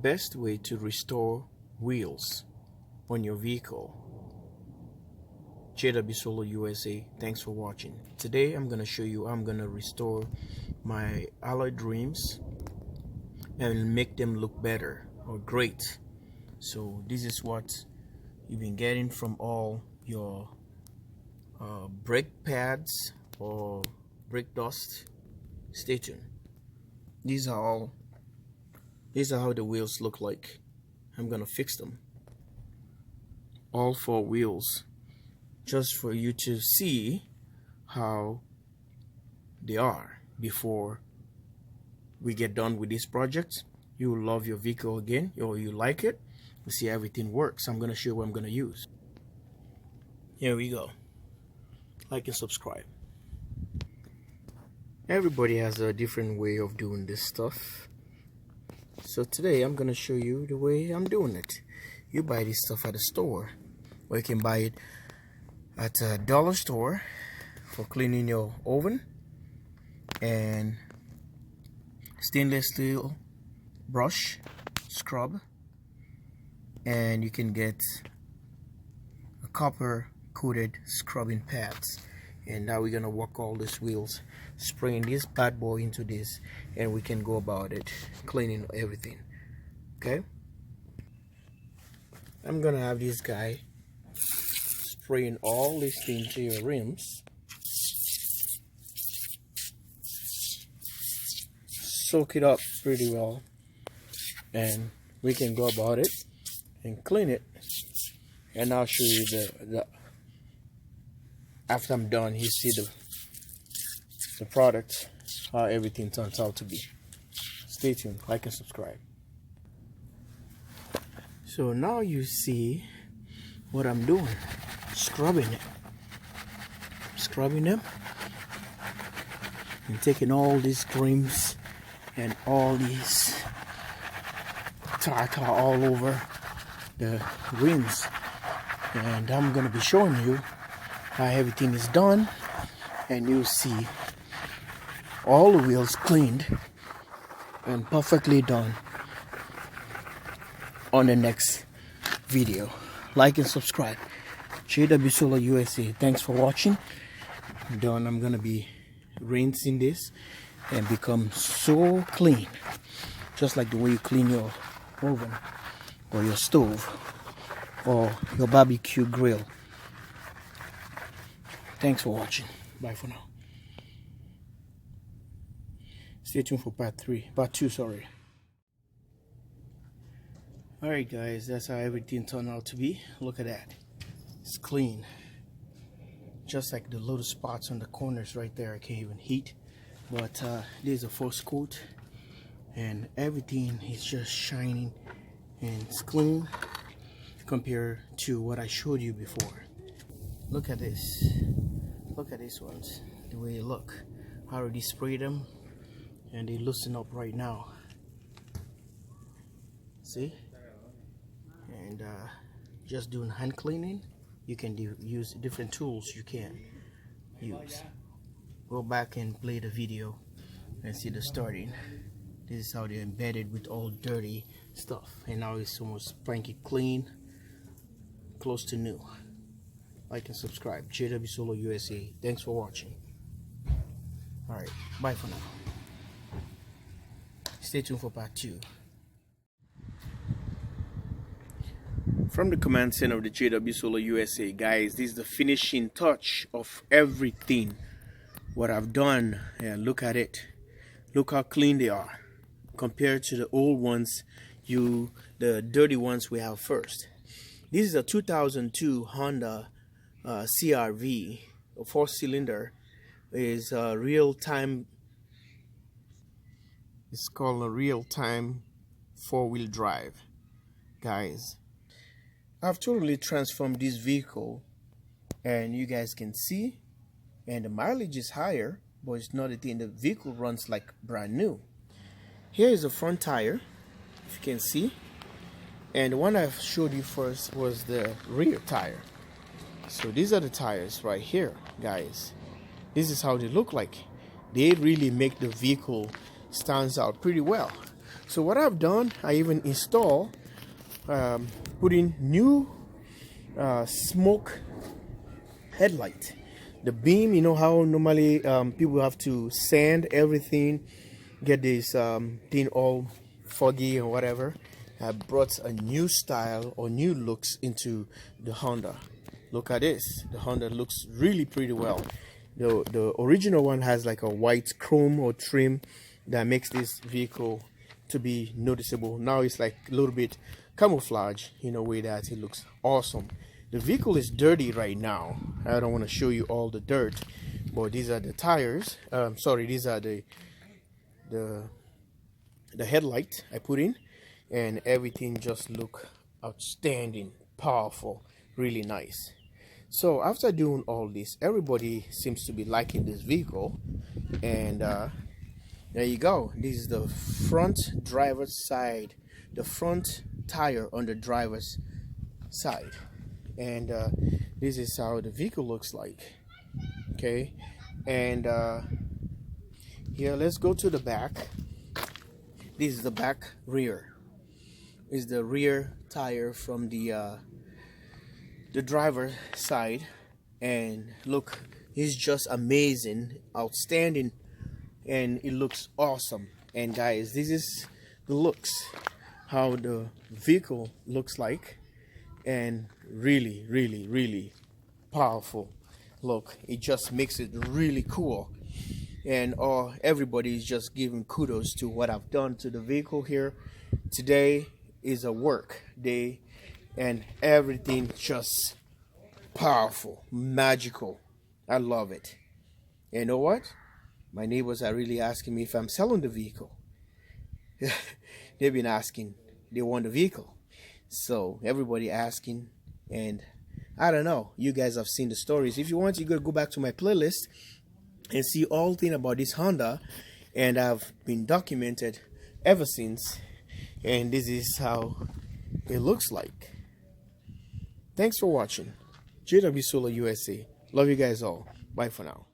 best way to restore wheels on your vehicle. JW Solo USA, thanks for watching. Today I'm going to show you how I'm going to restore my alloyed rims and make them look better or great. So this is what you've been getting from all your brake pads or brake dust. Stay tuned. These are how the wheels look like. I'm gonna fix them, all 4 wheels, just for you to see how they are before we get done with this project. You will love your vehicle again, or you like it. You see everything works. I'm gonna show you what I'm gonna use. Here we go. Like and subscribe. Everybody has a different way of doing this stuff, so today I'm gonna show you the way I'm doing it. You buy this stuff at a store, or you can buy it at a dollar store for cleaning your oven, and stainless steel brush scrub, and you can get a copper coated scrubbing pads. And now we're gonna work all these wheels, spraying this bad boy into this, and we can go about it cleaning everything. Okay, I'm gonna have this guy spraying all this thing to your rims. Soak it up pretty well, and we can go about it and clean it. And I'll show you the after I'm done. You see the product, how everything turns out to be. Stay tuned, like and subscribe. So now you see what I'm doing, scrubbing them and taking all these rims and all these tartar all over the rims, and I'm gonna be showing you how everything is done, and you'll see all the wheels cleaned and perfectly done on the next video. Like and subscribe. JW Solo USA, thanks for watching. I'm done. I'm gonna be rinsing this and become so clean, just like the way you clean your oven or your stove or your barbecue grill. Thanks for watching. Bye for now. Stay tuned for part 2, sorry. Alright guys, that's how everything turned out to be. Look at that. It's clean. Just like the little spots on the corners right there, I can't even heat. But this is a first coat, and everything is just shining and it's clean compared to what I showed you before. Look at this. Look at these ones, the way they look. I already sprayed them and they loosen up right now. See? And just doing hand cleaning, you can use different tools you can use. Go back and play the video and see the starting. This is how they're embedded with all dirty stuff, and now it's almost spanky clean, close to new. Like and subscribe. JW Solo USA. Thanks for watching. Alright, bye for now. Stay tuned for part 2. From the command center of the JW Solo USA, guys, this is the finishing touch of everything. What I've done. Yeah, look at it. Look how clean they are compared to the old ones, the dirty ones we have first. This is a 2002 Honda CRV, a 4-cylinder. Is a real-time. It's called a real-time 4-wheel drive, guys. I've totally transformed this vehicle, and you guys can see, and the mileage is higher, but it's not a thing. The vehicle runs like brand new. Here is the front tire, if you can see, and the one I showed you first was the rear tire. So these are the tires right here, guys. This is how they look like. They really make the vehicle stands out pretty well. So what I've done, I even install put in new smoke headlight. The beam, you know how normally people have to sand everything, get this thing all foggy or whatever. I brought a new style or new looks into the Honda. Look at this. The Honda looks really pretty well. The original one has like a white chrome or trim that makes this vehicle to be noticeable. Now it's like a little bit camouflage in a way that it looks awesome. The vehicle is dirty right now. I don't want to show you all the dirt, but these are the tires. Sorry, these are the headlight I put in, and everything just look outstanding, powerful, really nice. So after doing all this, everybody seems to be liking this vehicle, and there you go. This is the front driver's side, the front tire on the driver's side, and this is how the vehicle looks like. Okay, and here, let's go to the back. This is the back rear. This is the rear tire from the driver's side, and look, it's just amazing, outstanding, and it looks awesome. And guys, this is the looks, how the vehicle looks like, and really powerful. Look, it just makes it really cool, and everybody is just giving kudos to what I've done to the vehicle here. Today is a work day, and everything just powerful, magical. I love it. And you know what? My neighbors are really asking me if I'm selling the vehicle. They've been asking. They want the vehicle. So everybody asking, and I don't know. You guys have seen the stories. If you want, you gotta go back to my playlist and see all things about this Honda, and I've been documented ever since. And this is how it looks like. Thanks for watching. JW Solar USA. Love you guys all. Bye for now.